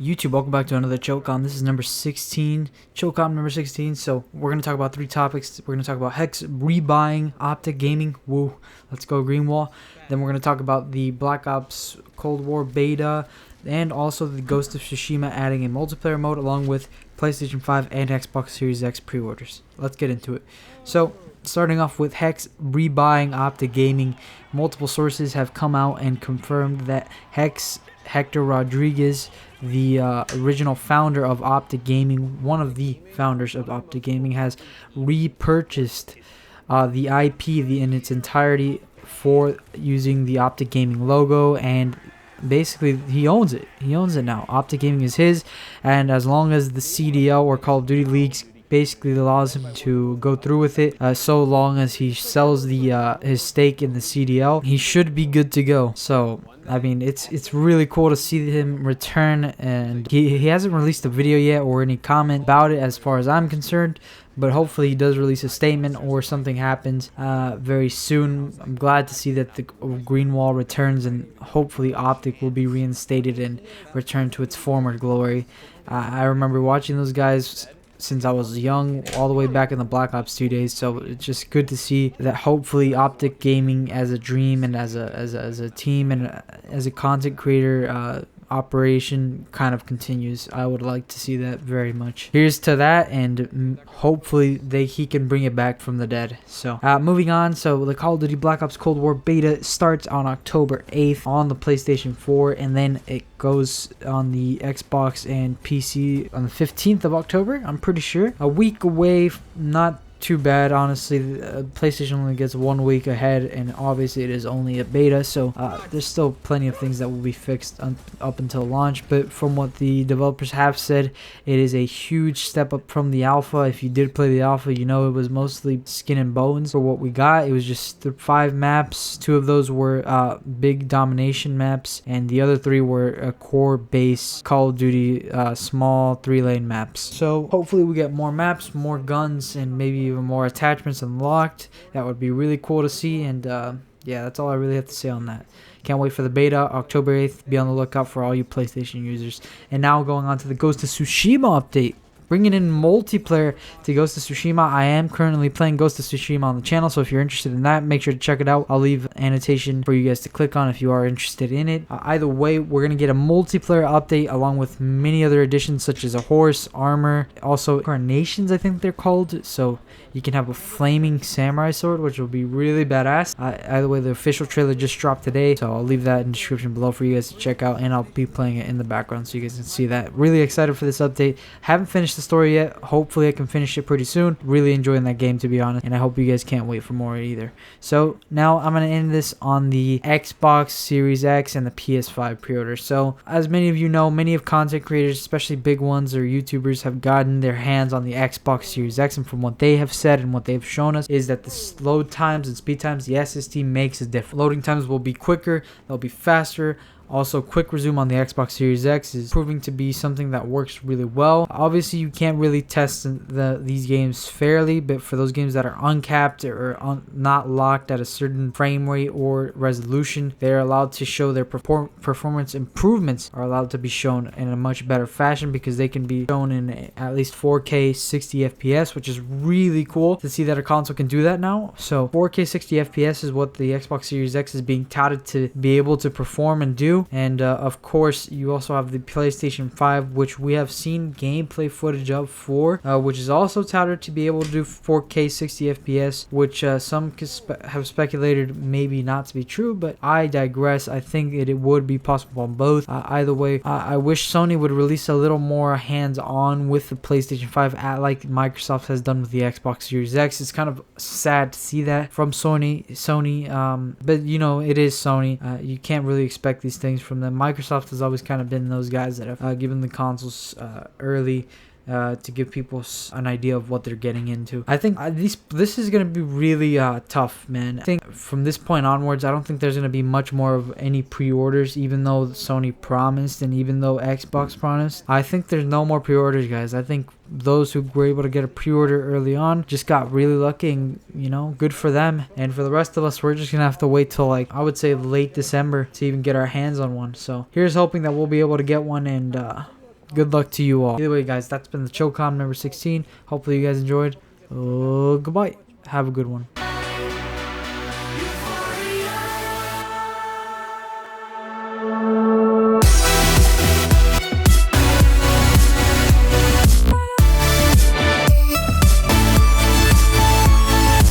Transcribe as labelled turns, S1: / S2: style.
S1: YouTube, welcome back to another ChillComm. This is number 16, ChillComm number 16. So we're going to talk about three topics. We're going to talk about Hecz rebuying OpTic Gaming. Woo, let's go GreenWall. Then we're going to talk about the Black Ops Cold War beta and also the Ghost of Tsushima adding a multiplayer mode along with PlayStation 5 and Xbox Series X pre-orders. Let's get into it. So starting off with Hecz rebuying OpTic Gaming, multiple sources have come out and confirmed that Hector Rodriguez, the original founder of OpTic Gaming, one of the founders of OpTic Gaming, has repurchased the IP in its entirety for using the OpTic Gaming logo, and basically he owns it. He owns it now. OpTic Gaming is his, and as long as the CDL or Call of Duty leagues basically allows him to go through with it, so long as he sells the his stake in the CDL, he should be good to go. So I mean, it's really cool to see him return, and he hasn't released a video yet or any comment about it as far as I'm concerned, but hopefully he does release a statement or something happens very soon. I'm glad to see that the GreenWall returns, and hopefully OpTic will be reinstated and return to its former glory. I remember watching those guys since I was young, all the way back in the Black Ops 2 days, so it's just good to see that hopefully OpTic Gaming as a dream and as a team and as a content creator operation kind of continues. I would like to see that very much. Here's to that, and hopefully he can bring it back from the dead. So moving on, so the Call of Duty Black Ops Cold War beta starts on October 8th on the PlayStation 4, and then it goes on the Xbox and PC on the 15th of October, I'm pretty sure. A week away, not too bad, honestly. PlayStation only gets 1 week ahead, and obviously it is only a beta, so there's still plenty of things that will be fixed up until launch. But from what the developers have said, it is a huge step up from the alpha. If you did play the alpha, you know it was mostly skin and bones for what we got. It was just 5 maps. 2 of those were big domination maps, and the other 3 were core base Call of Duty small 3-lane maps. So hopefully we get more maps, more guns, and maybe even more attachments unlocked. That would be really cool to see, and yeah, that's all I really have to say on that. Can't wait for the beta, October 8th. Be on the lookout for all you PlayStation users. And now going on to the Ghost of Tsushima update. Bringing in multiplayer to Ghost of Tsushima. I am currently playing Ghost of Tsushima on the channel, so if you're interested in that, make sure to check it out. I'll leave an annotation for you guys to click on if you are interested in it. Either way, we're going to get a multiplayer update along with many other additions such as a horse, armor, also incarnations, I think they're called. So you can have a flaming samurai sword, which will be really badass. Either way, the official trailer just dropped today, so I'll leave that in the description below for you guys to check out, and I'll be playing it in the background so you guys can see that. Really excited for this update. Haven't finished the story yet. Hopefully I can finish it pretty soon. Really enjoying that game, to be honest, and I hope you guys can't wait for more either. So now I'm going to end this on the Xbox Series X and the PS5 pre-order. So as many of you know, many of content creators, especially big ones or YouTubers, have gotten their hands on the Xbox Series X, and from what they have said and what they've shown us is that the load times and speed times, the SSD makes a difference. Loading times will be quicker, they'll be faster. Also, quick resume on the Xbox Series X is proving to be something that works really well. Obviously, you can't really test these games fairly, but for those games that are uncapped or not locked at a certain frame rate or resolution, they're allowed to show their performance improvements are allowed to be shown in a much better fashion, because they can be shown in at least 4K 60 FPS, which is really cool to see that a console can do that now. So 4K 60 FPS is what the Xbox Series X is being touted to be able to perform and do. And of course, you also have the PlayStation 5, which we have seen gameplay footage of for, which is also touted to be able to do 4K 60 FPS, which some have speculated maybe not to be true, but I digress. I think it would be possible on both. Either way, I wish Sony would release a little more hands-on with the PlayStation 5, like Microsoft has done with the Xbox Series X. It's kind of sad to see that from Sony, but you know, it is Sony. You can't really expect these things from them. Microsoft has always kind of been those guys that have given the consoles early to give people an idea of what they're getting into. I think this is going to be really tough, man. I think from this point onwards, I don't think there's going to be much more of any pre-orders, even though Sony promised and even though Xbox promised. I think there's no more pre-orders, guys. I think those who were able to get a pre-order early on just got really lucky, and you know, good for them. And for the rest of us, we're just gonna have to wait till, like, I would say late December to even get our hands on one. So here's hoping that we'll be able to get one, and good luck to you all. Either way, guys, that's been the Chocomm number 16. Hopefully you guys enjoyed. Goodbye. Have a good one.